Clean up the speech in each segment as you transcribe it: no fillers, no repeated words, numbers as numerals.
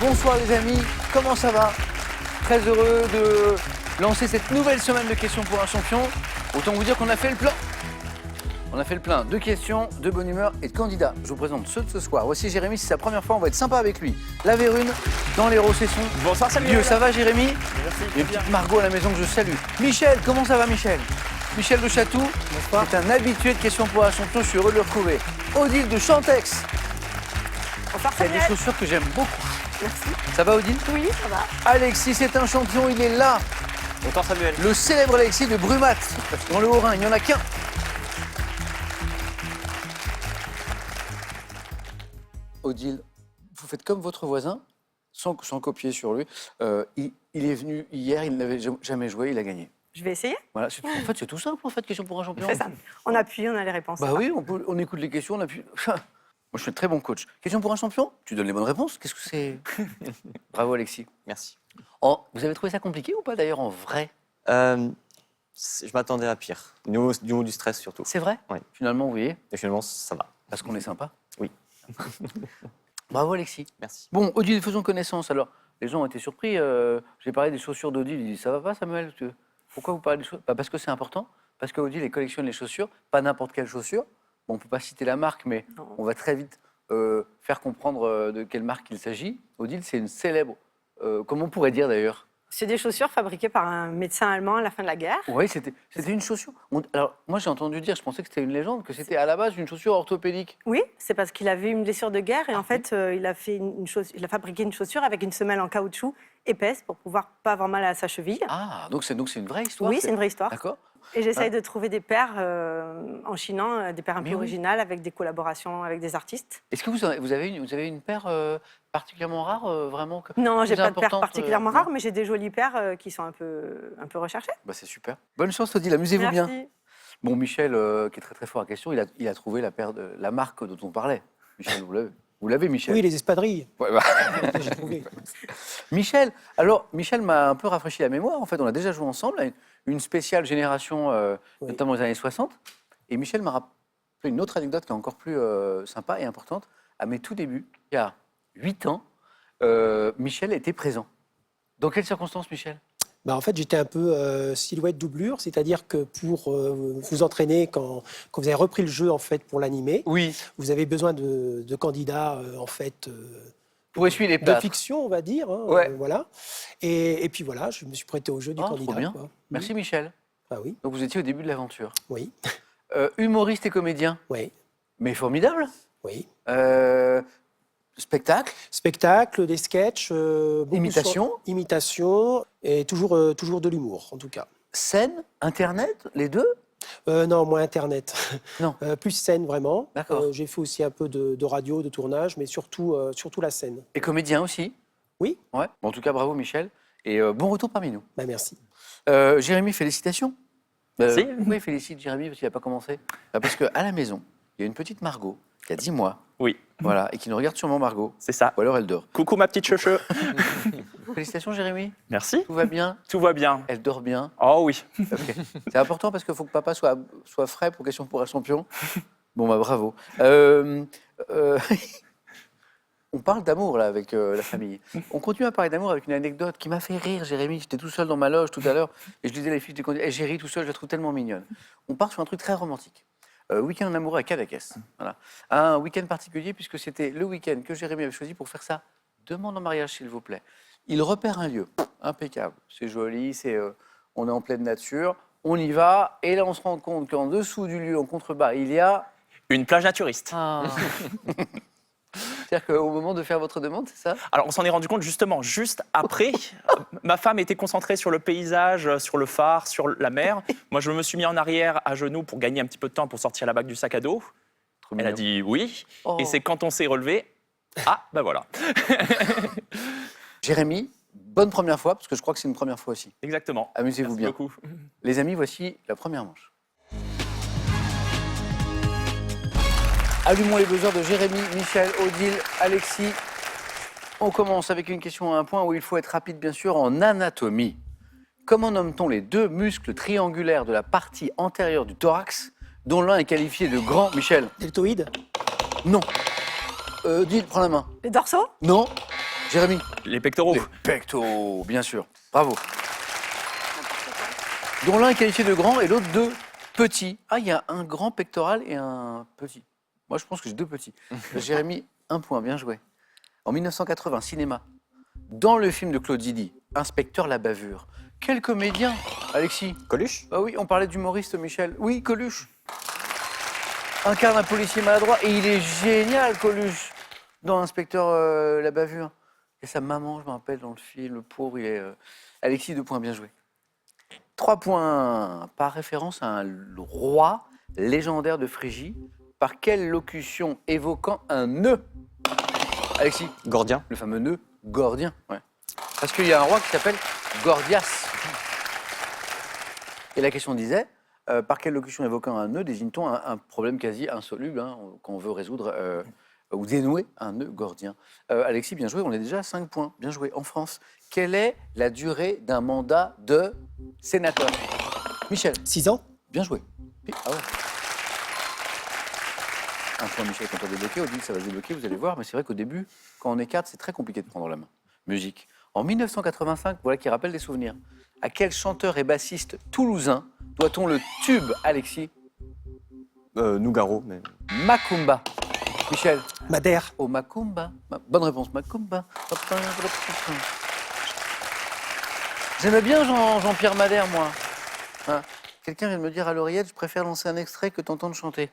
Bonsoir les amis, comment ça va? Très heureux de lancer cette nouvelle semaine de questions pour un champion. Autant vous dire qu'on a fait le plein. On a fait le plein de questions, de bonne humeur et de candidats. Je vous présente ceux de ce soir. Voici Jérémy, c'est sa première fois, on va être sympa avec lui. La Vérune, dans l'Héros Session. Bonsoir Samuel. Dieu, ça va Jérémy? Merci. Et une petite Margot à la maison que je salue. Michel, comment ça va Michel? Michel de Chatou, c'est un habitué de questions pour un champion, je suis heureux de le retrouver. Odile de Chantex. Bonsoir C'est des Samuel. chaussures que j'aime beaucoup. Merci. Ça va Odile? Oui, ça va. Alexis, c'est un champion, il est là. Bonsoir Samuel. Le célèbre Alexis de Brumat, dans le Haut-Rhin, il n'y en a qu'un. Odile, vous faites comme votre voisin, sans copier sur lui. Il est venu hier, il n'avait jamais joué, il a gagné. Je vais essayer. Voilà, en fait, c'est tout simple, en fait, question pour un champion. C'est ça. On appuie, on a les réponses. Bah oui, on écoute les questions, on appuie. Moi, je suis un très bon coach. Question pour un champion? Tu donnes les bonnes réponses? Qu'est-ce que c'est? Bravo, Alexis. Merci. Oh, vous avez trouvé ça compliqué ou pas, d'ailleurs, en vrai? Je m'attendais à pire. Du stress surtout. C'est vrai? Oui. Finalement, vous voyez, Et finalement, ça va. parce qu'on est sympa. Oui. Bravo, Alexis. Merci. Bon, Odile, faisons connaissance. Alors, les gens ont été surpris. J'ai parlé des chaussures d'Odile. Ils disent, ça va pas, Samuel? Pourquoi vous parlez des chaussures? Parce que c'est important. Parce qu'Odile, elle collectionne les chaussures. Pas n'importe quelle chaussure. Bon, on ne peut pas citer la marque, mais Non. on va très vite faire comprendre de quelle marque il s'agit. Odile, c'est une célèbre... comment on pourrait dire, d'ailleurs? C'est des chaussures fabriquées par un médecin allemand à la fin de la guerre. Oui, c'était une chaussure. Alors, moi, j'ai entendu dire, je pensais que c'était une légende, que c'était à la base une chaussure orthopédique. Oui, c'est parce qu'il avait une blessure de guerre et en fait, il a fabriqué une chaussure avec une semelle en caoutchouc épaisse pour pouvoir pas avoir mal à sa cheville. Ah, donc c'est une vraie histoire? Oui, c'est une vraie histoire. D'accord. Et j'essaye de trouver des paires en chinant, des paires un Mais peu oui. originales avec des collaborations avec des artistes. Est-ce que vous avez une paire particulièrement rare, vraiment Non, j'ai plus pas de paires importante, particulièrement non? rares, mais j'ai des jolies paires qui sont un peu recherchées. Bah, c'est super. Bonne chance, Odile, amusez-vous bien. Merci. Bon, Michel, qui est très très fort à question, il a trouvé la marque dont on parlait. Michel, vous l'avez, Michel? Oui, les espadrilles, Ouais, bah. j'ai trouvé. Michel, alors, Michel m'a un peu rafraîchi la mémoire. En fait, on a déjà joué ensemble à une spéciale génération, Oui. notamment aux années 60. Et Michel m'a rappelé une autre anecdote qui est encore plus sympa et importante. À mes tout débuts, il y a 8 ans, Michel était présent. Dans quelles circonstances, Michel? En fait, j'étais un peu silhouette doublure, c'est-à-dire que pour vous entraîner, quand vous avez repris le jeu en fait, pour l'animer, Oui. vous avez besoin de candidats en fait, Pour essuyer les de plâtres. fiction, on va dire. Hein, Ouais. voilà. Et puis voilà, je me suis prêté au jeu du Ah, candidat. trop bien. Quoi. Merci, Michel. Ah oui, Donc, vous étiez au début de l'aventure. oui, Humoriste et comédien, oui, mais formidable. oui. Spectacle, Spectacle, des sketchs, beaucoup Imitation. imitation et toujours de l'humour, en tout cas. scène, Internet, les deux? Non, moins Internet. Non. Plus scène, vraiment. D'accord. J'ai fait aussi un peu de radio, de tournage, mais surtout la scène. Et comédien aussi? Oui. Ouais. Bon, en tout cas, bravo, Michel. Et bon retour parmi nous. Merci. Jérémy, félicitations. Merci. Pourquoi il félicite Jérémy? Parce qu'il n'a pas commencé. Parce qu'à la maison, il y a une petite Margot qui a 10 mois. Oui, Voilà, et qui nous regarde sûrement, Margot. c'est ça. Ou alors elle dort. Coucou ma petite cheveux. Félicitations, Jérémy. Merci. Tout va bien? Tout va bien. Elle dort bien? Oh oui. Ok. C'est important parce qu'il faut que papa soit frais pour question pour un champion. Bon, bah bravo. On parle d'amour, là, avec la famille. On continue à parler d'amour avec une anecdote qui m'a fait rire, Jérémy. J'étais tout seul dans ma loge tout à l'heure et je disais les fiches des candidats. Et j'ai ri tout seul, je la trouve tellement mignonne. On part sur un truc très romantique. Week-end en amoureux à Cadaqués. Voilà. Un week-end particulier puisque c'était le week-end que Jérémy avait choisi pour faire ça. Demande en mariage, s'il vous plaît. Il repère un lieu impeccable. C'est joli, on est en pleine nature. On y va et là, on se rend compte qu'en dessous du lieu, en contrebas, il y a... Une plage naturiste. C'est-à-dire qu'au moment de faire votre demande, c'est ça? Alors on s'en est rendu compte justement juste après. Ma femme était concentrée sur le paysage, sur le phare, sur la mer. Moi je me suis mis en arrière à genoux pour gagner un petit peu de temps pour sortir la bague du sac à dos. Trop Elle a mignon. dit oui. Oh. Et c'est quand on s'est relevé. Ah ben voilà. Jérémy, bonne première fois, parce que je crois que c'est une première fois aussi. Exactement. Amusez-vous Merci bien. beaucoup. Les amis, voici la première manche. Allumons les buzzers de Jérémy, Michel, Odile, Alexis. On commence avec une question à un point où il faut être rapide, bien sûr, en anatomie. Comment nomme-t-on les deux muscles triangulaires de la partie antérieure du thorax, dont l'un est qualifié de grand... Michel? Deltoïde. Non. Odile, prends la main. Les dorsaux? Non. Jérémy. Les pectoraux. Les pectoraux, bien sûr. Bravo. Dont l'un est qualifié de grand et l'autre de petit. Ah, il y a un grand pectoral et un petit. Moi, je pense que j'ai 2 petits. Jérémy, 1 point, bien joué. En 1980, cinéma. Dans le film de Claude Zidi, Inspecteur la bavure. Quel comédien, Alexis? Coluche? Ah oui, on parlait d'humoriste, Michel. Oui, Coluche. Incarne un policier maladroit et il est génial, Coluche, dans Inspecteur la bavure. Et sa maman, je me rappelle, dans le film, le pauvre, il est... Alexis, 2 points, bien joué. 3 points, par référence à un roi légendaire de Phrygie. Par quelle locution évoquant un nœud? Alexis? Gordien? Le fameux nœud gordien, ouais. Parce qu'il y a un roi qui s'appelle Gordias. Et la question disait, par quelle locution évoquant un nœud désigne-t-on un problème quasi insoluble, hein, qu'on veut résoudre ou dénouer un nœud gordien? Alexis, bien joué, on est déjà à 5 points. Bien joué. En France, quelle est la durée d'un mandat de sénateur? Michel, 6 ans? bien joué. Ah ouais. Un point, Michel, quand on débloqué, Odile, ça va se débloquer, vous allez voir, mais c'est vrai qu'au début, quand on est 4, c'est très compliqué de prendre la main. Musique. En 1985, voilà qui rappelle des souvenirs. À quel chanteur et bassiste toulousain doit-on le tube, Alexis? Nougaro, mais... Macumba. Michel. Madère. Oh, Macumba. Bonne réponse, Macumba. J'aimais bien Jean-Pierre Madère, moi. Hein. Quelqu'un vient de me dire à l'oreillette, je préfère lancer un extrait que t'entendre chanter.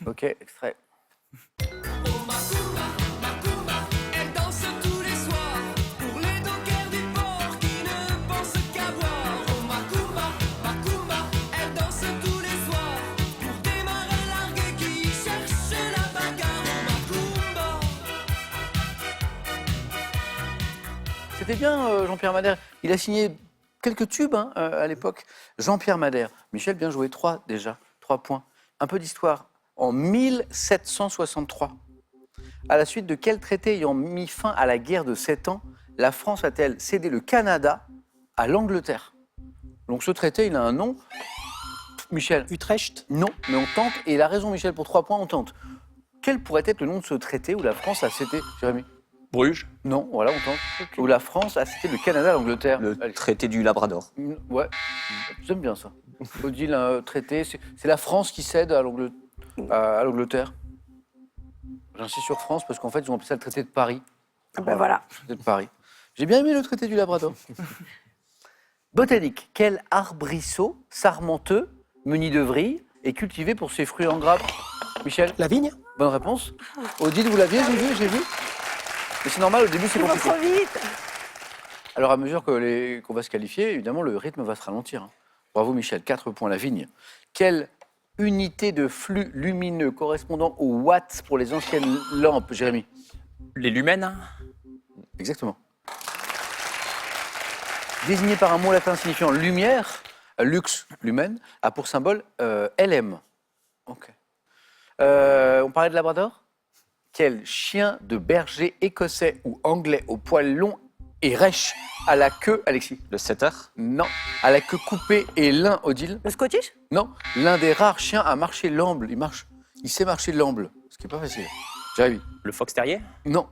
Ok, extrait. Elle danse tous les soirs pour les dockers du port qui ne pensent qu'à boire. Oh Macumba, Macumba, elle danse tous les soirs pour démarrer larguer qui cherche la bagarre. Oh Macumba. C'était bien, Jean-Pierre Madère. Il a signé quelques tubes hein, à l'époque. Jean-Pierre Madère. Michel, bien joué. 3 déjà. 3 points. Un peu d'histoire. En 1763, à la suite de quel traité ayant mis fin à la guerre de 7 ans, la France a-t-elle cédé le Canada à l'Angleterre? Donc ce traité, il a un nom. Michel? Utrecht? Non, mais on tente. Et il a raison, Michel, pour 3 points, on tente. Quel pourrait être le nom de ce traité où la France a cédé... Jérémy? Bruges. Non, voilà, on tente. Où la France a cédé le Canada à l'Angleterre. Le Allez. traité du Labrador. Ouais, j'aime bien ça. Odile, un traité, c'est la France qui cède à l'Angleterre. J'insiste sur France parce qu'en fait, ils ont appelé ça le traité de Paris. Ah ben voilà. Le traité de Paris. J'ai bien aimé le traité du Labrador. Botanique. Quel arbrisseau sarmenteux, muni de vrille, est cultivé pour ses fruits en grappes? Michel? La vigne? Bonne réponse. Odile, vous l'aviez, j'ai vu. Mais c'est normal, au début, c'est Il va compliqué. trop vite. Alors, à mesure qu'on va se qualifier, évidemment, le rythme va se ralentir. Hein. Bravo, Michel. 4 points, la vigne. Quelle unité de flux lumineux correspondant aux watts pour les anciennes lampes, Jérémy? Les lumens. Exactement. Désigné par un mot latin signifiant lumière, lux, lumen, a pour symbole LM. Ok. On parlait de Labrador? Quel chien de berger écossais ou anglais au poil long et rêche à la queue, Alexis? Le setter? Non. À la queue coupée et lin, Odile? Le Scottish? Non. L'un des rares chiens à marcher l'amble. Il sait marcher l'amble, ce qui n'est pas facile. Jérémy? Le fox terrier. Non.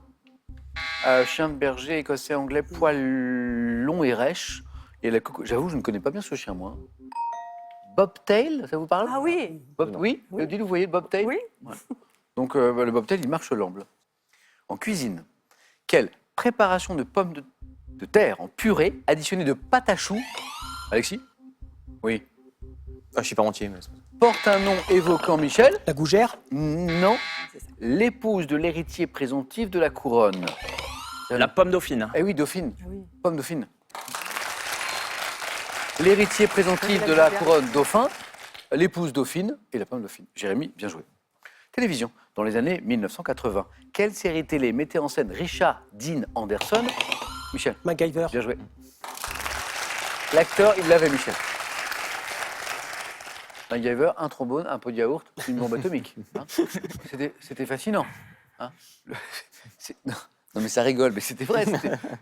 Chien de berger écossais anglais, poil long et rêche. Et la queue... J'avoue, je ne connais pas bien ce chien, moi. Bobtail, ça vous parle? Ah oui. Oui. Oui. Odile, vous voyez le bobtail? Oui. Ouais. Donc le bobtail, il marche l'amble. En cuisine, quelle préparation de pommes de terre en purée additionnée de pâte à choux, Alexis? Oui. Ah, je suis pas entier, mais... Porte un nom évoquant Michel? La gougère? Non. L'épouse de l'héritier présomptif de la couronne. La pomme dauphine. Eh oui, dauphine. Ah oui. Pomme dauphine. L'héritier présomptif de la couronne dauphin, l'épouse dauphine et la pomme dauphine. Jérémy, bien joué. Télévision. Dans les années 1980, quelle série télé mettait en scène Richard Dean Anderson? Michel, MacGyver? bien joué. L'acteur, il l'avait, Michel. MacGyver, un trombone, un pot de yaourt, une bombe atomique. Hein. C'était fascinant. Hein. Non, mais ça rigole, mais c'était vrai.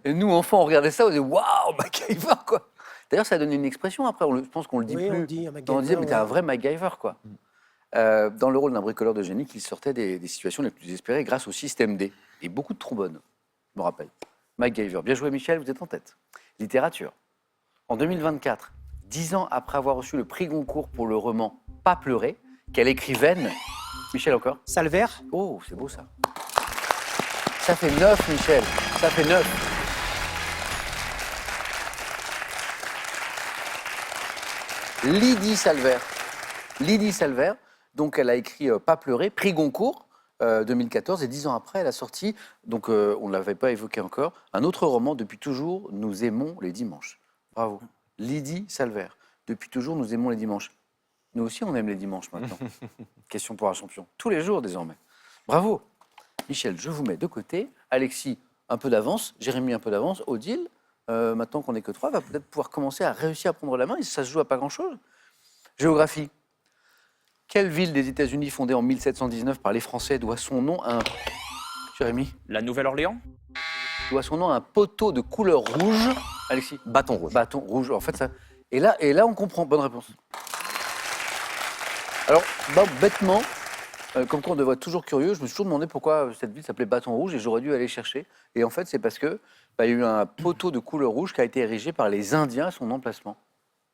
Et nous, enfants, on regardait ça, on disait waouh, MacGyver, quoi. D'ailleurs, ça a donné une expression après. Je pense qu'on le dit Oui, plus. on dit un MacGyver, On disait, mais t'es un ouais. vrai MacGyver, quoi. Dans le rôle d'un bricoleur de génie qui sortait des situations les plus désespérées grâce au système D. Et beaucoup de trombones. me rappelle. MacGyver. Bien joué, Michel, vous êtes en tête. Littérature. En 2024, 10 ans après avoir reçu le prix Goncourt pour le roman Pas pleurer, quelle écrivaine, Michel encore? Salvaire. Oh, c'est beau ça. Ça fait 9, Michel. Ça fait 9. Lydie Salvaire. Lydie Salvaire, donc elle a écrit Pas pleurer, prix Goncourt 2014, et 10 ans après, elle a sorti, donc on ne l'avait pas évoqué encore, un autre roman, Depuis toujours, nous aimons les dimanches. Bravo. Lydie Salvaire. Depuis toujours, nous aimons les dimanches. Nous aussi, on aime les dimanches maintenant. Question pour un champion. Tous les jours, désormais. Bravo. Michel, je vous mets de côté. Alexis, un peu d'avance. Jérémy, un peu d'avance. Odile, maintenant qu'on n'est que 3, va peut-être pouvoir commencer à réussir à prendre la main. Et ça se joue à pas grand-chose. Géographie. Quelle ville des États-Unis fondée en 1719 par les Français doit son nom à un... Jérémy, La Nouvelle-Orléans? doit son nom à un poteau de couleur rouge. Alexis, Bâton rouge. bâton rouge. En fait, ça... Et là, on comprend. Bonne réponse. Alors, bêtement, comme quoi on devrait être toujours curieux, je me suis toujours demandé pourquoi cette ville s'appelait Bâton Rouge et j'aurais dû aller chercher. Et en fait, c'est parce que il y a eu un poteau de couleur rouge qui a été érigé par les Indiens à son emplacement.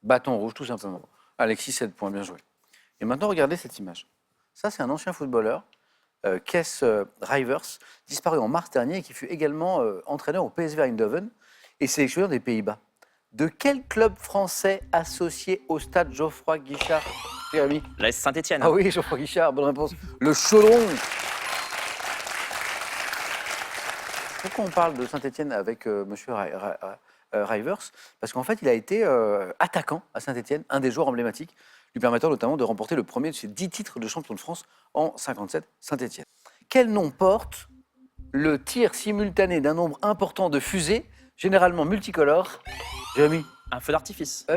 Bâton Rouge, tout simplement. Alexis, 7 points, bien joué. Et maintenant, regardez cette image. Ça, c'est un ancien footballeur, Kees Rivers, disparu en mars dernier et qui fut également entraîneur au PSV Eindhoven et sélectionneur des Pays-Bas. De quel club français associé au stade Geoffroy Guichard, Jérémy? La Saint-Étienne. Ah oui, Geoffroy Guichard, bonne réponse. Le Chaudron. Pourquoi on parle de Saint-Étienne avec monsieur Rivers? Parce qu'en fait, il a été attaquant à Saint-Étienne, un des joueurs emblématiques, lui permettant notamment de remporter le premier de ses 10 titres de champion de France en 57, Saint-Étienne. Quel nom porte le tir simultané d'un nombre important de fusées, généralement multicolores, Jérémy, Un feu d'artifice.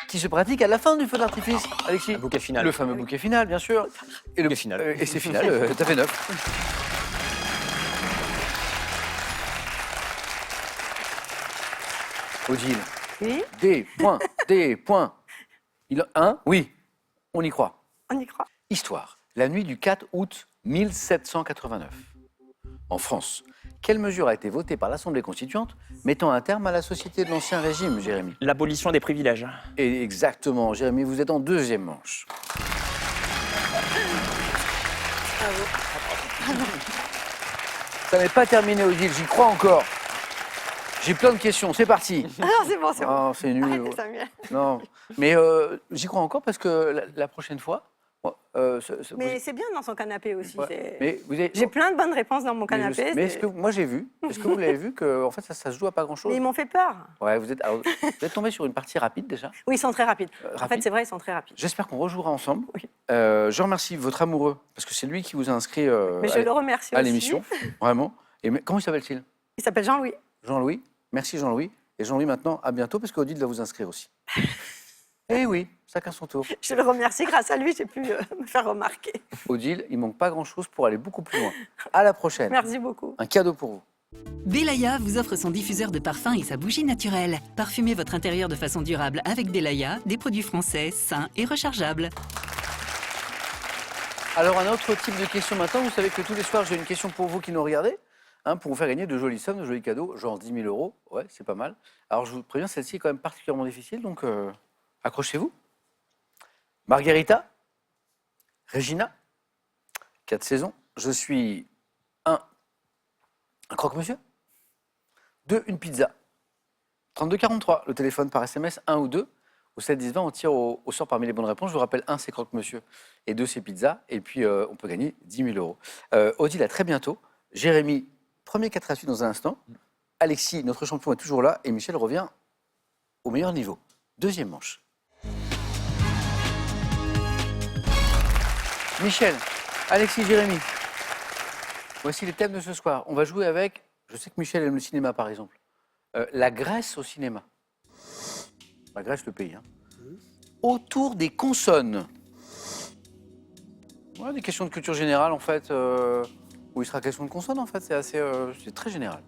qui se pratique à la fin du feu d'artifice, Alexis? Le bouquet final. Le fameux bouquet final, bien sûr. Et le Bouquet final. et c'est final, t'as fait 9. Odile, Oui, des points. Oui, on y croit. on y croit. Histoire. La nuit du 4 août 1789. En France, quelle mesure a été votée par l'Assemblée constituante mettant un terme à la société de l'Ancien Régime, Jérémy? L'abolition des privilèges. Et exactement, Jérémy, vous êtes en deuxième manche. Ça n'est pas terminé, Odile, j'y crois encore. J'ai plein de questions, c'est parti. Ah non, c'est bon, c'est bon. Oh, c'est nul. Arrêtez, Samuel. Non, mais j'y crois encore parce que la prochaine fois... Mais c'est bien dans son canapé aussi. Ouais. Mais vous avez... J'ai plein de bonnes réponses dans mon canapé. Mais est-ce que moi j'ai vu, est-ce que vous l'avez vu que en fait ça se joue à pas grand chose? Mais ils m'ont fait peur. Ouais, vous êtes tombé sur une partie rapide déjà. Oui, ils sont très rapides. En rapide. fait, c'est vrai, ils sont très rapides. J'espère qu'on rejouera ensemble. Oui. Je remercie votre amoureux parce que c'est lui qui vous a inscrit Mais je le remercie à aussi. l'émission, vraiment. Et comment il s'appelle-t-il? Il s'appelle Jean-Louis. Jean-Louis. Merci Jean-Louis. Et Jean-Louis maintenant, à bientôt parce qu'Odile va vous inscrire aussi. Eh oui, chacun son tour. Je le remercie. Grâce à lui, j'ai pu me faire remarquer. Odile, il manque pas grand-chose pour aller beaucoup plus loin. À la prochaine. Merci beaucoup. Un cadeau pour vous. Belaya vous offre son diffuseur de parfum et sa bougie naturelle. Parfumez votre intérieur de façon durable avec Belaya, des produits français, sains et rechargeables. Alors, un autre type de question maintenant. Vous savez que tous les soirs, j'ai une question pour vous qui nous regardez, pour vous faire gagner de jolies sommes, de jolis cadeaux, genre 10 000 euros. Ouais, c'est pas mal. Alors, je vous préviens, celle-ci est quand même particulièrement difficile, donc accrochez-vous. Margherita, Regina, 4 saisons. Je suis un croque-monsieur. 2, une pizza. 32-43, le téléphone par SMS, 1 ou 2. Au 7-10-20, on tire au sort parmi les bonnes réponses. Je vous rappelle, 1, c'est croque-monsieur, et 2, c'est pizza. Et puis, on peut gagner 10 000 euros. Odile, à très bientôt. Jérémy, premier 4 à suite dans un instant. Alexis, notre champion, est toujours là. Et Michel revient au meilleur niveau. Deuxième manche. Michel, Alexis, Jérémy. Voici les thèmes de ce soir. On va jouer avec, je sais que Michel aime le cinéma par exemple, la Grèce au cinéma. La Grèce, le pays. Autour des consonnes. Ouais, des questions de culture générale en fait, où il sera question de consonnes en fait, c'est très général.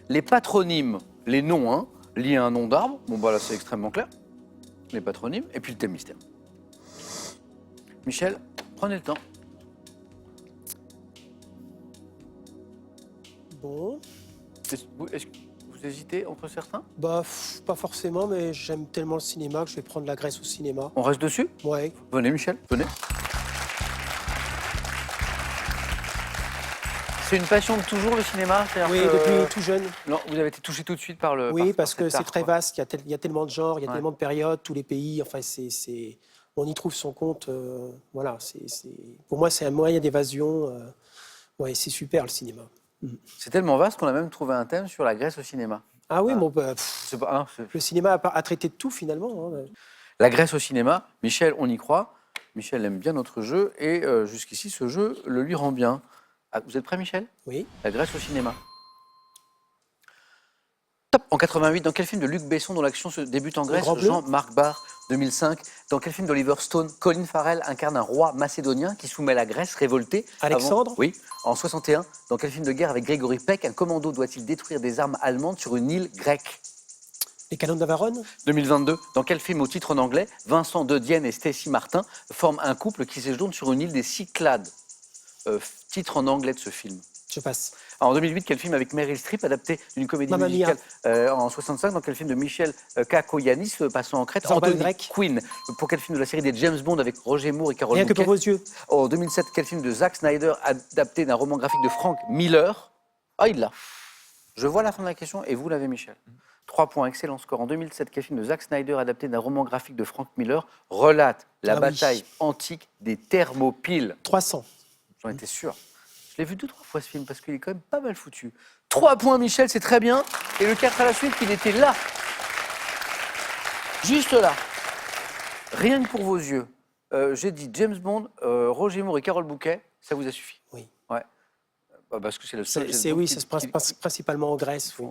Les patronymes, les noms, liés à un nom d'arbre, bon bah là c'est extrêmement clair. Les patronymes, et puis le thème mystère. Michel, prenez le temps. Bon. Est-ce que vous hésitez entre certains? Bah, pas forcément, mais j'aime tellement le cinéma que je vais prendre la Grèce au cinéma. On reste dessus? Ouais. Venez, Michel, venez. C'est une passion de toujours, le cinéma? Oui, C'est-à-dire que- depuis tout jeune. Non, vous avez été touché tout de suite par le. Oui, par parce que cet c'est art, très quoi. vaste, il y a tellement de genres, il y a Ouais. tellement de périodes, tous les pays, enfin, on y trouve son compte. Voilà, pour moi, c'est un moyen d'évasion. Ouais, c'est super, le cinéma. C'est tellement vaste qu'on a même trouvé un thème sur la Grèce au cinéma. Ah oui, Ah. bon, bah, C'est pas, hein, c'est- le cinéma a traité de tout, finalement. Hein. La Grèce au cinéma, Michel, on y croit. Michel aime bien notre jeu et jusqu'ici, ce jeu le lui rend bien. Ah, vous êtes prêt, Michel? Oui. La Grèce au cinéma. Top. En 88, dans quel film de Luc Besson dont l'action se débute en Grèce? Grand Bleu. Jean-Marc Barr, 2005. Dans quel film d'Oliver Stone, Colin Farrell incarne un roi macédonien qui soumet la Grèce révoltée? Alexandre. Oui. En 61, dans quel film de guerre avec Grégory Peck, un commando doit-il détruire des armes allemandes sur une île grecque? Les canons de Navarone. 2022, dans quel film au titre en anglais, Vincent De Dienne et Stacy Martin forment un couple qui séjourne sur une île des Cyclades? Titre en anglais de ce film. Je passe. En 2008, quel film avec Meryl Streep adapté d'une comédie Mamma Mia. musicale? En 65, dans quel film de Michel Kakoyannis passant en Crète? Zorba le Anthony Grec. Quinn. Pour quel film de la série des James Bond avec Roger Moore et Carole Rien que Bouquet? pour vos yeux. En 2007, quel film de Zack Snyder adapté d'un roman graphique de Frank Miller? Ah, il l'a. Je vois la fin de la question et vous l'avez, Michel. 3 points, excellent score. En 2007, quel film de Zack Snyder adapté d'un roman graphique de Frank Miller relate la Ah oui. bataille antique des Thermopyles? 300. J'en étais sûr. Je l'ai vu 2-3 fois ce film parce qu'il est quand même pas mal foutu. 3 points, Michel, c'est très bien. Et le 4 à la suite, il était là. Juste là. Rien que pour vos yeux. J'ai dit James Bond, Roger Moore et Carole Bouquet, ça vous a suffi? Oui. Ouais. Bah, parce que c'est le seul. Oui, ça se passe principalement en Grèce. Oui.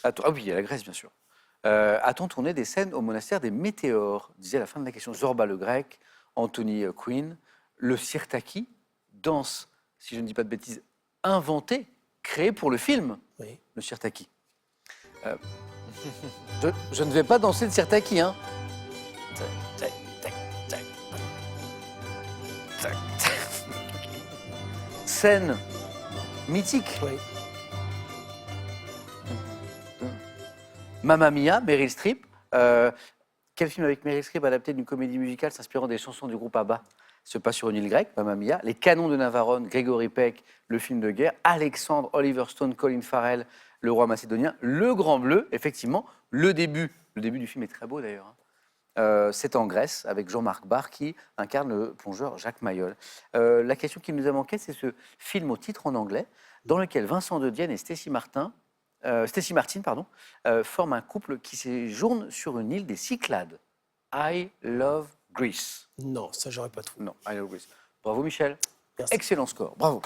Ah oui, il y a la Grèce, bien sûr. A-t-on tourné des scènes au monastère des Météores? Disait à la fin de la question Zorba le Grec, Anthony Quinn, le Sirtaki, danse, si je ne dis pas de bêtises, inventée, créée pour le film, Oui. le Sirtaki. Je ne vais pas danser le Sirtaki, hein. Tac, tac, tac, tac, tac. Scène mythique. Oui. Mamma Mia, Meryl Streep. Quel film avec Meryl Streep adapté d'une comédie musicale s'inspirant des chansons du groupe ABBA se passe sur une île grecque? Mamma Mia. Les Canons de Navarone, Grégory Peck, le film de guerre. Alexandre, Oliver Stone, Colin Farrell, le roi macédonien. Le Grand Bleu, effectivement. Le début du film est très beau d'ailleurs. C'est en Grèce avec Jean-Marc Barr qui incarne le plongeur Jacques Mayol. La question qui nous a manqué, c'est ce film au titre en anglais dans lequel Vincent De Dienne et Stacy Martin forment un couple qui séjourne sur une île des Cyclades. I Love Greece. Non, ça, j'aurais pas trouvé. Non, I Love Greece. Bravo Michel. Merci. Excellent score. Bravo.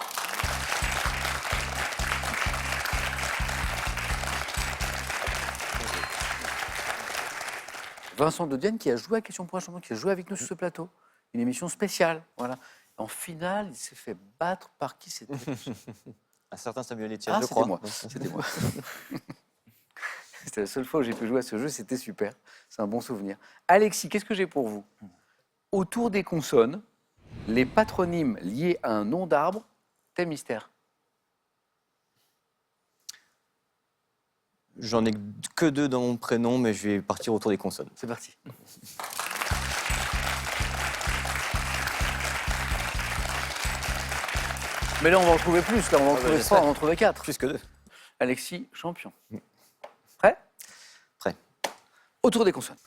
Vincent De Dienne qui a joué à Question pour un champion, qui a joué avec nous sur ce plateau. Une émission spéciale. Voilà. En finale, il s'est fait battre par qui c'était? Un certain Samuel Etienne, Ah, je c'était crois. moi. C'était moi. C'était la seule fois où j'ai pu jouer à ce jeu, c'était super. C'est un bon souvenir. Alexis, qu'est-ce que j'ai pour vous? Autour des consonnes, les patronymes liés à un nom d'arbre, thème mystère. J'en ai que 2 dans mon prénom, mais je vais partir autour des consonnes. C'est parti. Mais là, on va en trouver plus. Là, on va en trouver 3, on va en trouver 4. Plus que 2. Alexis, champion. Prêt? Prêt. Autour des consonnes.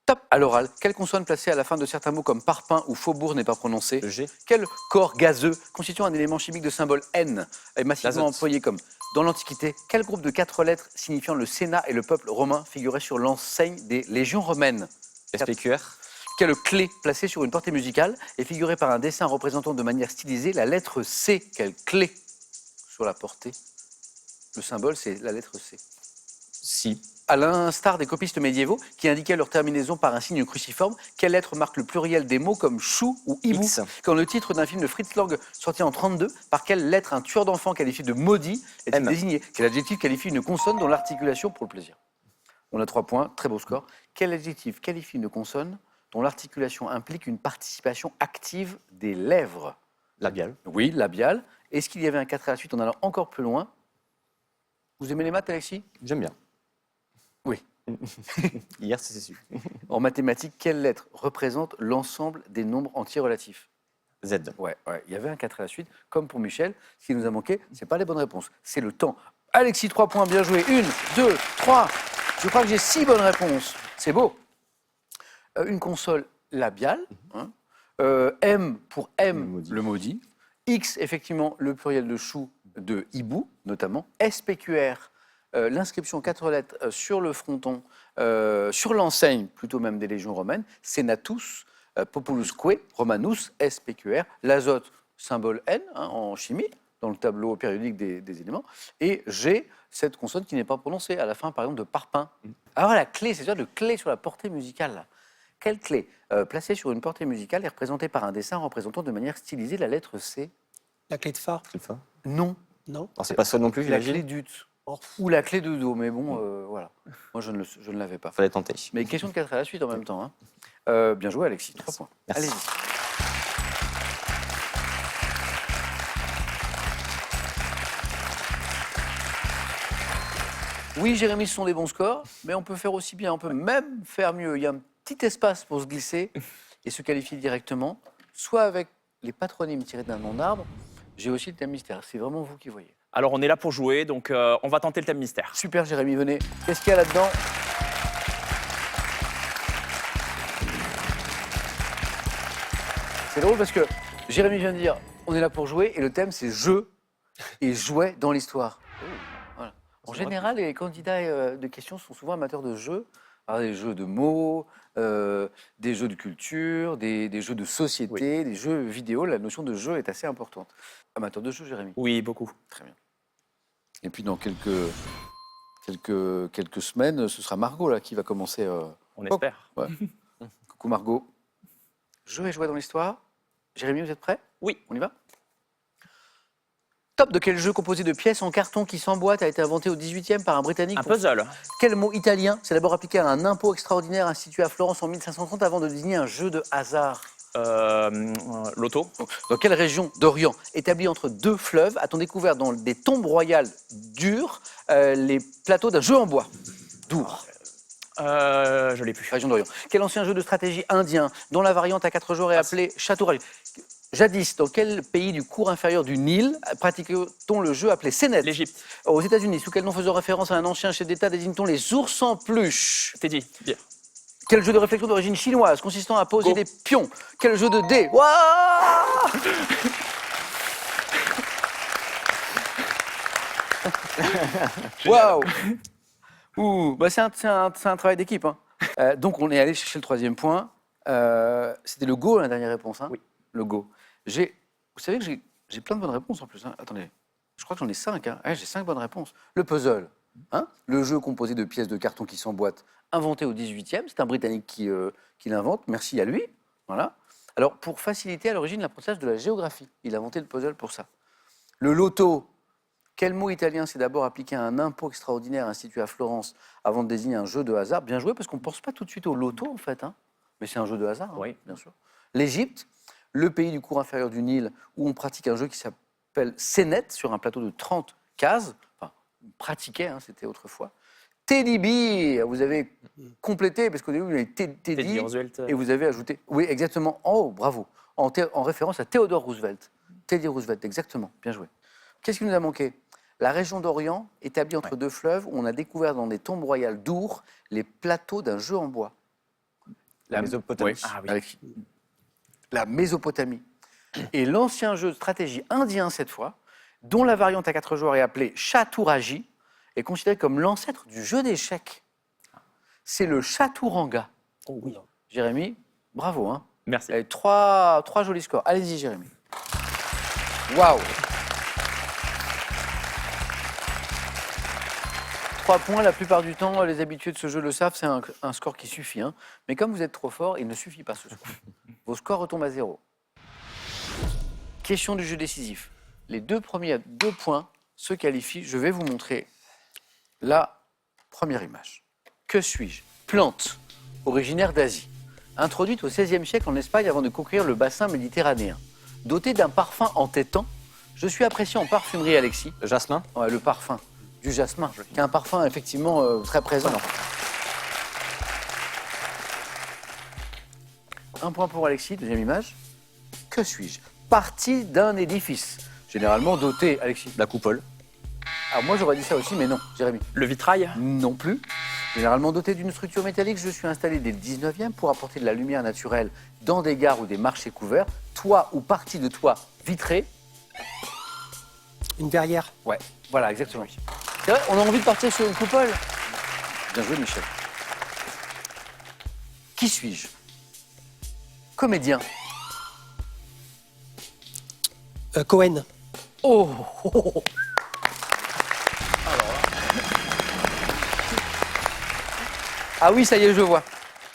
Top. À l'oral, quelle consonne placée à la fin de certains mots comme parpaing ou faubourg n'est pas prononcée? Le G. Quel corps gazeux constituant un élément chimique de symbole N est massivement L'azote. employé comme dans l'Antiquité? Quel groupe de 4 lettres signifiant le Sénat et le peuple romain figurait sur l'enseigne des légions romaines? SPQR. Quelle clé placée sur une portée musicale est figurée par un dessin représentant de manière stylisée la lettre C? Quelle clé sur la portée? Le symbole, c'est la lettre C. Si. À l'instar des copistes médiévaux qui indiquaient leur terminaison par un signe cruciforme, quelle lettre marque le pluriel des mots comme chou ou hibou? X. Quand le titre d'un film de Fritz Lang sorti en 1932, par quelle lettre un tueur d'enfants qualifié de maudit est-il M. désigné? Quel adjectif qualifie une consonne dont l'articulation pour le plaisir? On a 3 points, très beau score. Quel adjectif qualifie une consonne dont l'articulation implique une participation active des lèvres? Labial. Oui, labial. Est-ce qu'il y avait un 4 à la suite en allant encore plus loin? Vous aimez les maths, Alexis? J'aime bien. Oui. Hier, c'est sûr. En mathématiques, quelle lettre représente l'ensemble des nombres entiers relatifs? Z. Ouais, il y avait un 4 à la suite, comme pour Michel. Ce qui nous a manqué, c'est pas les bonnes réponses, c'est le temps. Alexis, 3 points, bien joué. 1, 2, 3. Je crois que j'ai 6 bonnes réponses. C'est beau. Une console labiale. Hein. M pour M, le maudit. X, effectivement, le pluriel de chou de hibou, notamment. SPQR, l'inscription 4 lettres sur le fronton, sur l'enseigne, plutôt même des légions romaines. Senatus, Populusque, Romanus, SPQR. L'azote, symbole N hein, en chimie, dans le tableau périodique des éléments. Et G, cette consonne qui n'est pas prononcée, à la fin, par exemple, de parpaing. Alors la clé, c'est une sorte de clé sur la portée musicale. Là. Quelle clé placée sur une portée musicale est représentée par un dessin représentant de manière stylisée la lettre C? La clé de phare? Non. Non. Alors, c'est pas ça non plus, La j'imagine. clé d'ut. Ou la clé de do, mais bon, voilà. Moi, je ne l'avais pas. Fallait tenter. Mais question de 4 à la suite en même temps. Hein. Bien joué, Alexis. 3 points. Merci. Allez-y. Oui, Jérémy, ce sont des bons scores, mais on peut faire aussi bien, on peut même faire mieux. Il y a un petit espace pour se glisser et se qualifier directement, soit avec les patronymes tirés d'un nom d'arbre. J'ai aussi le thème mystère, c'est vraiment vous qui voyez. Alors, on est là pour jouer, donc on va tenter le thème mystère. Super, Jérémy, venez. Qu'est-ce qu'il y a là-dedans? C'est drôle parce que Jérémy vient de dire on est là pour jouer et le thème c'est jeu et jouet dans l'histoire. Voilà. En général, les candidats de questions sont souvent amateurs de jeux. Alors, des jeux de mots, des jeux de culture, des jeux de société, des jeux vidéo. La notion de jeu est assez importante. Amateur de jeu, Jérémy? Oui, beaucoup. Très bien. Et puis dans quelques semaines, ce sera Margot là, qui va commencer. On espère. Ouais. Coucou Margot. Jeu et jouet dans l'histoire. Jérémy, vous êtes prêt? Oui. On y va? Top de quel jeu composé de pièces en carton qui s'emboîtent a été inventé au 18e par un Britannique? Un puzzle. Quel mot italien s'est d'abord appliqué à un impôt extraordinaire institué à Florence en 1530 avant de désigner un jeu de hasard? Loto. Dans quelle région d'Orient, établie entre deux fleuves, a-t-on découvert dans des tombes royales dures les plateaux d'un jeu en bois? Dour. Je l'ai plus. Région d'Orient. Quel ancien jeu de stratégie indien, dont la variante à 4 joueurs est appelée Château-Rail? Jadis, dans quel pays du cours inférieur du Nil pratiquait-on le jeu appelé Sénet? L'Égypte. Aux États-Unis, sous quel nom faisant référence à un ancien chef d'État désigne-t-on les ours en peluche? T'es dit. Bien. Quel jeu de réflexion d'origine chinoise consistant à poser Go. des pions? Quel jeu de dés? Waouh! Waouh! Ouh, bah c'est un travail d'équipe. Hein. Donc on est allé chercher le 3e point. C'était le Go, la dernière réponse. Hein. Oui. Le Go. Vous savez que j'ai plein de bonnes réponses en plus. Hein. Attendez, je crois que j'en ai 5. Hein. Ouais, j'ai 5 bonnes réponses. Le puzzle. Hein, le jeu composé de pièces de carton qui s'emboîtent, inventé au 18e. C'est un Britannique qui l'invente. Merci à lui. Voilà. Alors, pour faciliter à l'origine l'apprentissage de la géographie, il a inventé le puzzle pour ça. Le loto. Quel mot italien s'est d'abord appliqué à un impôt extraordinaire institué à Florence avant de désigner un jeu de hasard? Bien joué, parce qu'on ne pense pas tout de suite au loto, en fait. Hein. Mais c'est un jeu de hasard, hein, Oui. bien sûr. L'Égypte, le pays du cours inférieur du Nil, où on pratique un jeu qui s'appelle Sénet, sur un plateau de 30 cases. Enfin, on pratiquait, hein, c'était autrefois. Teddy B, vous avez complété, parce qu'au début, il y avait Teddy Teddy, Roosevelt. et vous avez ajouté... Oui, exactement. Oh, bravo. En référence à Theodore Roosevelt. Teddy Roosevelt, exactement. Bien joué. Qu'est-ce qui nous a manqué? La région d'Orient, établie entre deux fleuves, où on a découvert dans des tombes royales d'Our les plateaux d'un jeu en bois. La Mésopotamie. Oui, Ah oui. avec la Mésopotamie. Et l'ancien jeu de stratégie indien, cette fois, dont la variante à 4 joueurs est appelée Chaturanga, est considéré comme l'ancêtre du jeu d'échecs. C'est le Chaturanga. Oh oui. Jérémy, bravo. Hein. Merci. Il y a eu trois jolis scores. Allez-y, Jérémy. Waouh! 3 points, la plupart du temps, les habitués de ce jeu le savent, c'est un score qui suffit. Hein. Mais comme vous êtes trop fort, il ne suffit pas ce score. Vos scores retombent à 0. Question du jeu décisif. Les 2 premiers à 2 points se qualifient. Je vais vous montrer la première image. Que suis-je? Plante, originaire d'Asie, introduite au XVIe siècle en Espagne avant de conquérir le bassin méditerranéen. Dotée d'un parfum entêtant, Je suis apprécié en parfumerie, Alexis. Jasmin. Ouais, le parfum du jasmin, qui est un parfum effectivement très présent. Un point pour Alexis, deuxième image. Que suis-je? Partie d'un édifice, généralement doté, Alexis. La coupole. Alors moi j'aurais dit ça aussi, mais non, Jérémy. Le vitrail. Non plus. Généralement doté d'une structure métallique, je suis installé dès le 19e pour apporter de la lumière naturelle dans des gares ou des marchés couverts. Toit ou partie de toit vitré. Une verrière. Ouais, voilà, exactement. C'est vrai, on a envie de partir sur une coupole. Bien joué, Michel. Qui suis-je? Comédien. Cohen. Oh, Ah oui, ça y est, je vois.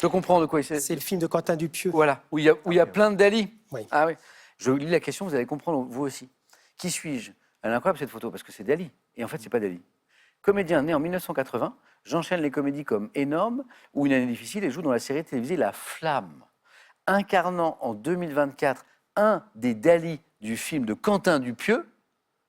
Je comprends de quoi il s'agit. C'est le film de Quentin Dupieux. Voilà, où il y a plein de Dali. Oui. Ah oui. Je lis la question, vous allez comprendre vous aussi. Qui suis-je? Elle est incroyable cette photo parce que c'est Dali. Et en fait, c'est pas Dali. Comédien né en 1980, j'enchaîne les comédies comme Énorme ou Une année difficile et joue dans la série télévisée La Flamme. Incarnant en 2024 un des Dali du film de Quentin Dupieux.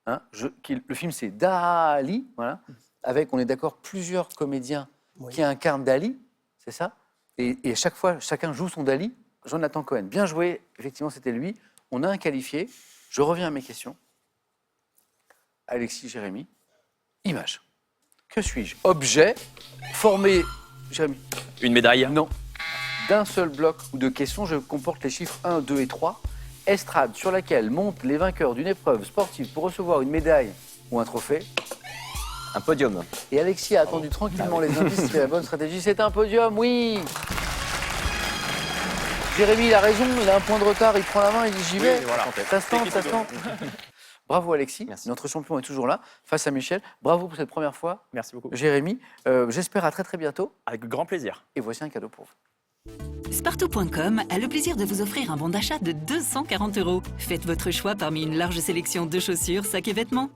Hein, le film c'est Dali, voilà, avec, on est d'accord, plusieurs comédiens Oui. qui incarnent Dali, c'est ça? Et à chaque fois, chacun joue son Dali. Jonathan Cohen, bien joué, effectivement c'était lui. On a un qualifié. Je reviens à mes questions. Alexis, Jérémy, image. Que suis-je? Objet formé, Jérémy? Une médaille. Non. D'un seul bloc ou de questions, je comporte les chiffres 1, 2 et 3. Estrade sur laquelle montent les vainqueurs d'une épreuve sportive pour recevoir une médaille ou un trophée. Un podium. Et Alexis a attendu tranquillement les indices, c'était la bonne stratégie. C'est un podium, oui. Jérémy, il a raison, il a un point de retard, il prend la main, il dit j'y vais. Oui, voilà. Ça se tente, ça se tente. Bravo Alexis, Merci. notre champion est toujours là, face à Michel. Bravo pour cette première fois. Merci beaucoup. Jérémy, j'espère à très très bientôt. Avec grand plaisir. Et voici un cadeau pour vous. Spartou.com a le plaisir de vous offrir un bon d'achat de 240 €. Faites votre choix parmi une large sélection de chaussures, sacs et vêtements.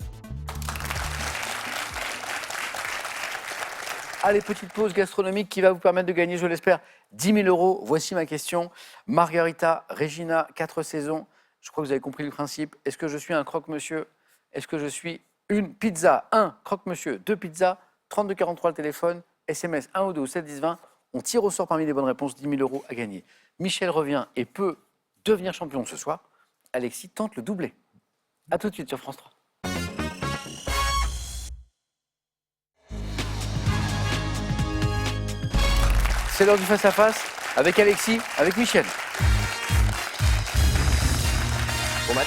Allez, petite pause gastronomique qui va vous permettre de gagner, je l'espère, 10 000 €. Voici ma question. Margarita, Regina, 4 saisons. Je crois que vous avez compris le principe. Est-ce que je suis un croque-monsieur? Est-ce que je suis une pizza? 1, croque-monsieur. 2, pizza. 3243 le téléphone. SMS 1 ou 2 ou 7 10 20. On tire au sort parmi les bonnes réponses 10 000 € à gagner. Michel revient et peut devenir champion ce soir. Alexis tente le doublé. A tout de suite sur France 3. C'est l'heure du face-à-face avec Alexis, avec Michel. Bon match.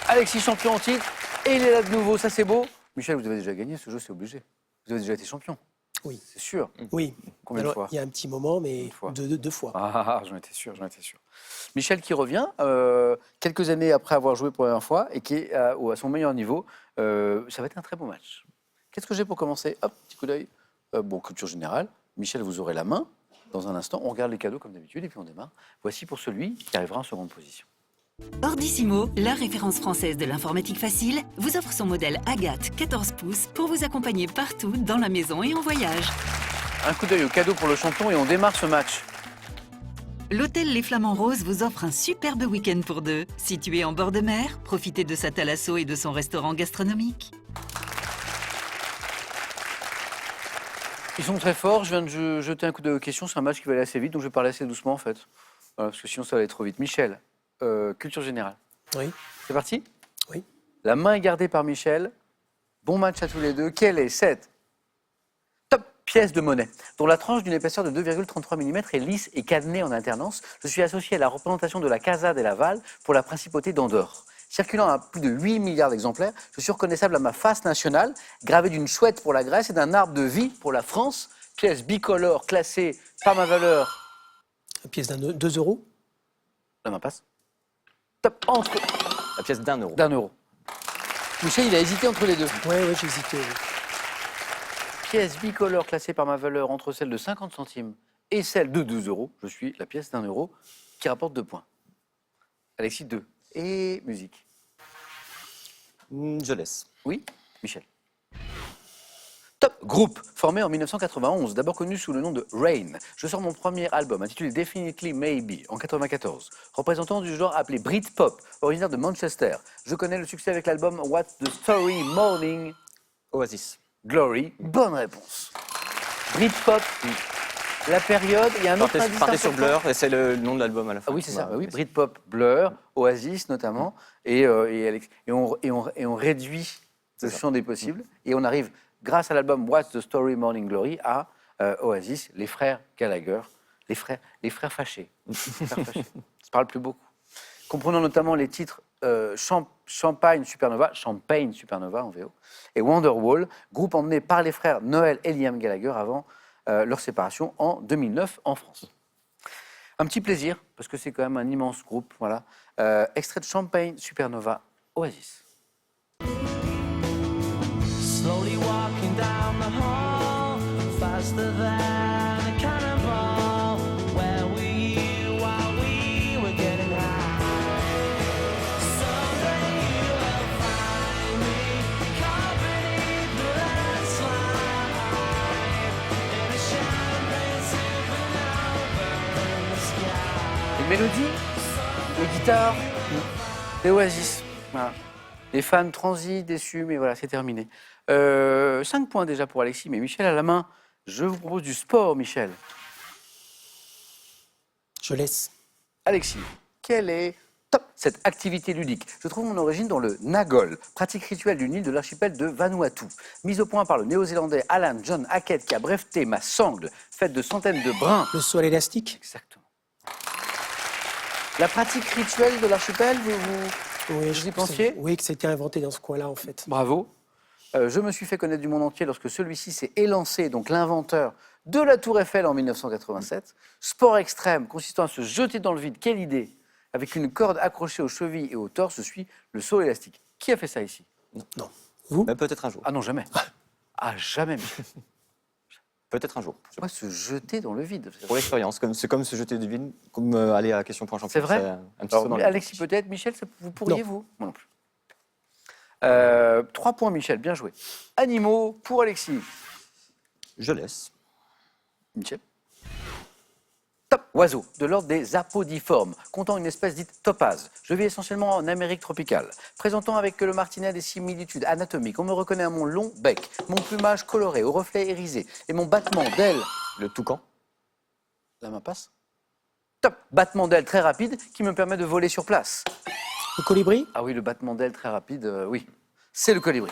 Alexis, champion en titre, et il est là de nouveau, ça c'est beau. Michel, vous avez déjà gagné ce jeu, c'est obligé. Vous avez déjà été champion. Oui. C'est sûr. Oui. Combien de fois? Il y a un petit moment, mais Une fois. deux fois. Ah, j'en étais sûr, j'en étais sûr. Michel qui revient quelques années après avoir joué pour la première fois et qui est à son meilleur niveau. Ça va être un très beau match. Qu'est-ce que j'ai pour commencer? Hop, petit coup d'œil. Bon, culture générale. Michel, vous aurez la main. Dans un instant, on regarde les cadeaux comme d'habitude et puis on démarre. Voici pour celui qui arrivera en seconde position. Ordissimo, la référence française de l'informatique facile, vous offre son modèle Agathe 14 pouces pour vous accompagner partout dans la maison et en voyage. Un coup d'œil au cadeau pour le champion et on démarre ce match. L'hôtel Les Flamands Roses vous offre un superbe week-end pour deux. Situé en bord de mer, profitez de sa thalasso et de son restaurant gastronomique. Ils sont très forts. Je viens de jeter un coup d'œil aux questions. C'est un match qui va aller assez vite, donc je vais parler assez doucement en fait. Voilà, parce que sinon ça va aller trop vite. Michel, culture générale. Oui. C'est parti? Oui. La main est gardée par Michel. Bon match à tous les deux. Quelle est cette top pièce de monnaie dont la tranche d'une épaisseur de 2,33 mm est lisse et cadenée en alternance? Je suis associé à la représentation de la Casa de Laval pour la principauté d'Andorre. Circulant à plus de 8 milliards d'exemplaires, je suis reconnaissable à ma face nationale, gravée d'une chouette pour la Grèce et d'un arbre de vie pour la France. Pièce bicolore classée par ma valeur. Une pièce d'2 €. La main passe. Top entre La pièce d'1 €. d'1 €. Michel, il a hésité entre les deux. Oui, j'ai hésité. Oui. Pièce bicolore classée par ma valeur entre celle de 50 centimes et celle de 2 €. Je suis la pièce d'1 € qui rapporte 2 points. Alexis, 2. Et musique. Je laisse. Oui, Michel. Top groupe, formé en 1991, d'abord connu sous le nom de Rain. Je sors mon premier album intitulé Definitely Maybe en 94, représentant du genre appelé Britpop, originaire de Manchester. Je connais le succès avec l'album What's the Story Morning Oasis. Glory. Bonne réponse. Britpop, la période, il y a un autre indice Partez sur important. Blur, et c'est le nom de l'album à la fin. Ah oui, c'est ça. Bah, Bah oui, Britpop, Blur, Oasis notamment, et on réduit le champ des possibles, et on arrive, grâce à l'album What's the Story Morning Glory, à Oasis, les frères Gallagher, les frères fâchés. Les frères fâchés. Ça se parle plus beaucoup. Comprenant notamment les titres Champagne Supernova en VO, et Wonderwall, groupe emmené par les frères Noel et Liam Gallagher avant leur séparation en 2009 en France. Un petit plaisir, parce que c'est quand même un immense groupe. Voilà. Extrait de Champagne Supernova, Oasis. Slowly walking down the hall, faster than a cannonball. Where were you while we were getting high? Someday you will find me caught beneath the landslide in a champagne supernova in the sky. Les mélodies, les guitares, les Oasis. Voilà. Les fans transis, déçus, mais voilà, c'est terminé. 5 points déjà pour Alexis, mais Michel à la main. Je vous propose du sport, Michel. Je laisse. Alexis, quelle est cette activité ludique? Je trouve mon origine dans le Nagol, pratique rituelle d'une île de l'archipel de Vanuatu. Mise au point par le néo-zélandais Alan John Hackett qui a breveté ma sangle, faite de centaines de brins. Le saut à l'élastique. Exactement. La pratique rituelle de l'archipel, vous Oui, y pensiez? Oui, que c'était inventé dans ce coin-là, en fait. Bravo. Je me suis fait connaître du monde entier lorsque celui-ci s'est élancé, donc l'inventeur de la Tour Eiffel en 1987. Sport extrême consistant à se jeter dans le vide. Quelle idée! Avec une corde accrochée aux chevilles et au torse, je suis le saut élastique. Qui a fait ça ici? Non. Vous? Mais peut-être un jour. Ah non, jamais. Ah, jamais. Peut-être un jour. C'est quoi se jeter dans le vide? Pour l'expérience, c'est comme se jeter du vide, comme aller à la question pour un champion. C'est vrai? Un petit Alors, saut dans le Alexis vide. peut-être, Michel, vous pourriez, Non. vous? Moi non plus. 3 points, Michel, bien joué. Animaux pour Alexis. Je laisse. Michel. Top. Oiseau, de l'ordre des apodiformes, comptant une espèce dite topaze. Je vis essentiellement en Amérique tropicale. Présentant avec le martinet des similitudes anatomiques, on me reconnaît à mon long bec, mon plumage coloré, au reflet irisé, et mon battement d'ailes. Le toucan. La main passe. Top. Battement d'ailes très rapide qui me permet de voler sur place. Le colibri? Ah oui, le battement d'ailes très rapide, oui. C'est le colibri.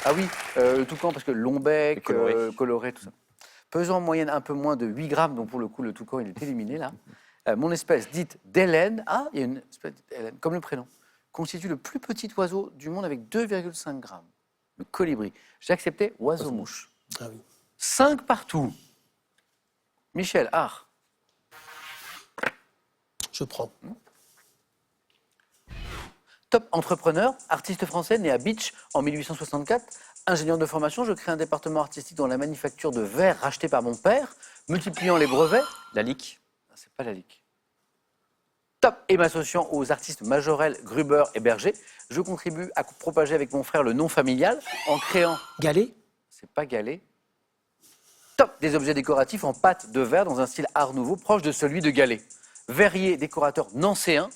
Ah oui, le toucan, parce que long bec, coloré, tout ça. Pesant en moyenne un peu moins de 8 grammes, donc pour le coup, le toucan, il est éliminé là. Mon espèce dite d'Hélène, il y a une espèce dite d'Hélène, comme le prénom, constitue le plus petit oiseau du monde avec 2,5 grammes. Le colibri. J'ai accepté oiseau-mouche. Ah oui. 5 partout. Michel, art. Je prends. Top entrepreneur, artiste français né à Beach en 1864. Ingénieur de formation, je crée un département artistique dans la manufacture de verre racheté par mon père, multipliant les brevets. La lique. Ah, c'est pas la lique. Top. Et m'associant aux artistes Majorel, Gruber et Berger, je contribue à propager avec mon frère le nom familial en créant. Galet? C'est pas Galet. Top. Des objets décoratifs en pâte de verre dans un style art nouveau proche de celui de Galet. Verrier, décorateur nancéen.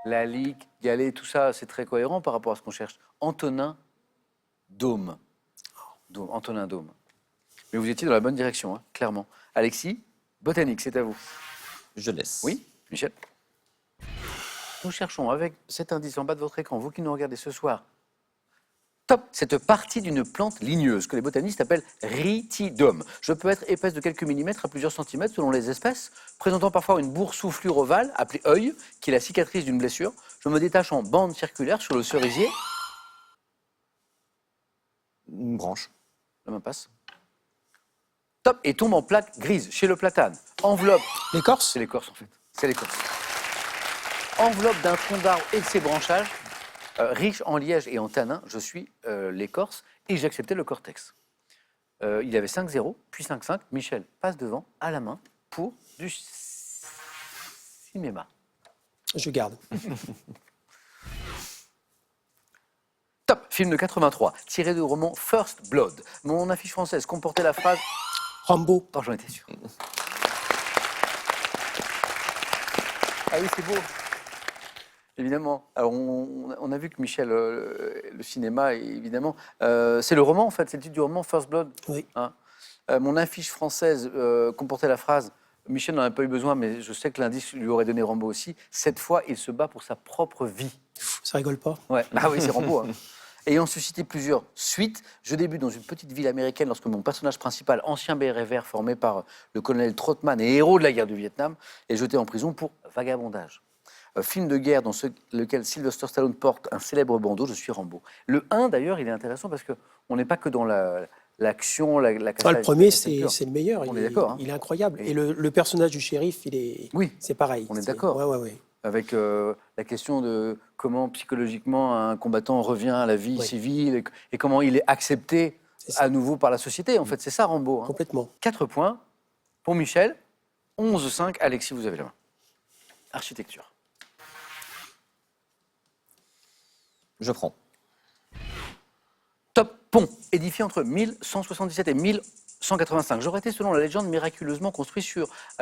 La ligue, Galet, tout ça, c'est très cohérent par rapport à ce qu'on cherche. Antonin Dôme. Antonin Dôme. Mais vous étiez dans la bonne direction, hein, clairement. Alexis, botanique, c'est à vous. Je laisse. Oui, Michel. Nous cherchons avec cet indice en bas de votre écran, vous qui nous regardez ce soir, top, cette partie d'une plante ligneuse que les botanistes appellent rhytidum. Je peux être épaisse de quelques millimètres à plusieurs centimètres selon les espèces, présentant parfois une boursouflure ovale appelée œil, qui est la cicatrice d'une blessure. Je me détache en bande circulaire sur le cerisier. Une branche. La main passe. Top, et tombe en plaque grise chez le platane. Enveloppe, L'écorce? c'est l'écorce en fait, c'est l'écorce. Enveloppe d'un tronc d'arbre et de ses branchages, riche en liège et en tanin, je suis l'écorce et j'ai accepté le cortex. Il y avait 5-0, puis 5-5. Michel passe devant, à la main, pour du cinéma. Je garde. Top, film de 83, tiré du roman First Blood. Mon affiche française comportait la phrase Rambo. Oh, j'en étais sûr. Ah oui, c'est beau. Évidemment. Alors, on a vu que Michel, le cinéma, évidemment, c'est le roman, en fait, c'est le titre du roman, First Blood. Oui. Hein. Mon affiche française comportait la phrase Michel n'en a pas eu besoin, mais je sais que l'indice lui aurait donné Rambo aussi. Cette fois, il se bat pour sa propre vie. Ça rigole pas. Ouais. Ah oui, c'est Rambo. Hein. Ayant suscité plusieurs suites, je débute dans une petite ville américaine lorsque mon personnage principal, ancien béret vert formé par le colonel Trotman et héros de la guerre du Vietnam, est jeté en prison pour vagabondage. Film de guerre dans lequel Sylvester Stallone porte un célèbre bandeau, je suis Rambo. Le 1, d'ailleurs, il est intéressant parce qu'on n'est pas que dans l'action, la Ah, cassade. le premier, pure. c'est le meilleur. On il est d'accord, hein. Il est incroyable. Et- Et le personnage du shérif, Oui, c'est pareil. on est d'accord. Ouais. avec la question de comment psychologiquement un combattant revient à la vie Oui. civile et comment il est accepté C'est ça. à nouveau par la société. En fait, c'est ça Rambo. Hein. Complètement. 4 points pour Michel, 11-5. Alexis, vous avez la main. Architecture. Je prends. Top pont, édifié entre 1177 et 1185. J'aurais été, selon la légende, miraculeusement construit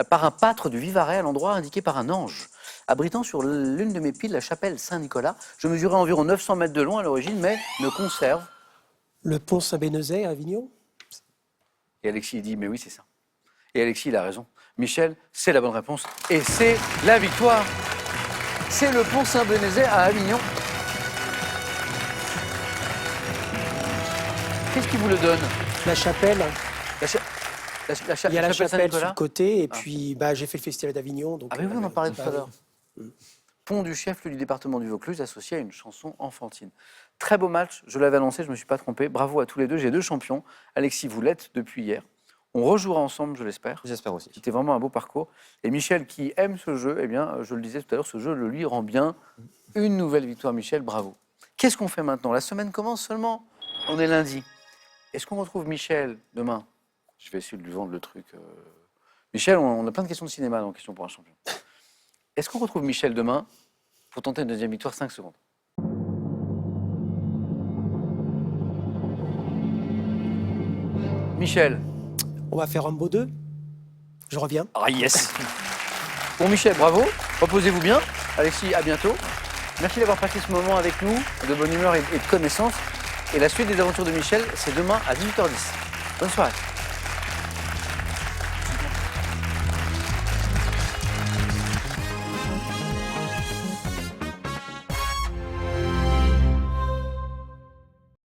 par un pâtre du Vivarais à l'endroit indiqué par un ange. Abritant sur l'une de mes piles la chapelle Saint-Nicolas, je mesurais environ 900 mètres de long à l'origine, mais ne conserve. Le pont Saint-Bénezet à Avignon. Et Alexis il dit, mais oui, c'est ça. Et Alexis, il a raison. Michel, c'est la bonne réponse. Et c'est la victoire. C'est le pont Saint-Bénézet à Avignon. Qu'est-ce qui vous le donne? La chapelle. La cha- Il y a la chapelle sur Saint-Nicolas. le côté. Et Ah. puis, j'ai fait le festival d'Avignon. donc, Ah oui, on en parlait tout à oui. l'heure. Pont du chef-lieu du département du Vaucluse, associé à une chanson enfantine. Très beau match, je l'avais annoncé, je ne me suis pas trompé. Bravo à tous les deux, j'ai 2 champions. Alexis, vous l'êtes depuis hier. On rejouera ensemble, je l'espère. J'espère aussi. C'était vraiment un beau parcours. Et Michel, qui aime ce jeu, eh bien, je le disais tout à l'heure, ce jeu le lui rend bien. Une nouvelle victoire, Michel, bravo. Qu'est-ce qu'on fait maintenant? La semaine commence seulement. On est lundi. Est-ce qu'on retrouve Michel demain? Je vais essayer de lui vendre le truc. Michel, on a plein de questions de cinéma dans Question pour un champion. Est-ce qu'on retrouve Michel demain pour tenter une deuxième victoire? 5 secondes. Michel. On va faire Rambo 2. Je reviens. Ah yes. Bon Michel, bravo. Reposez-vous bien. Alexis, à bientôt. Merci d'avoir passé ce moment avec nous, de bonne humeur et de connaissance. Et la suite des aventures de Michel, c'est demain à 18h10. Bonne soirée.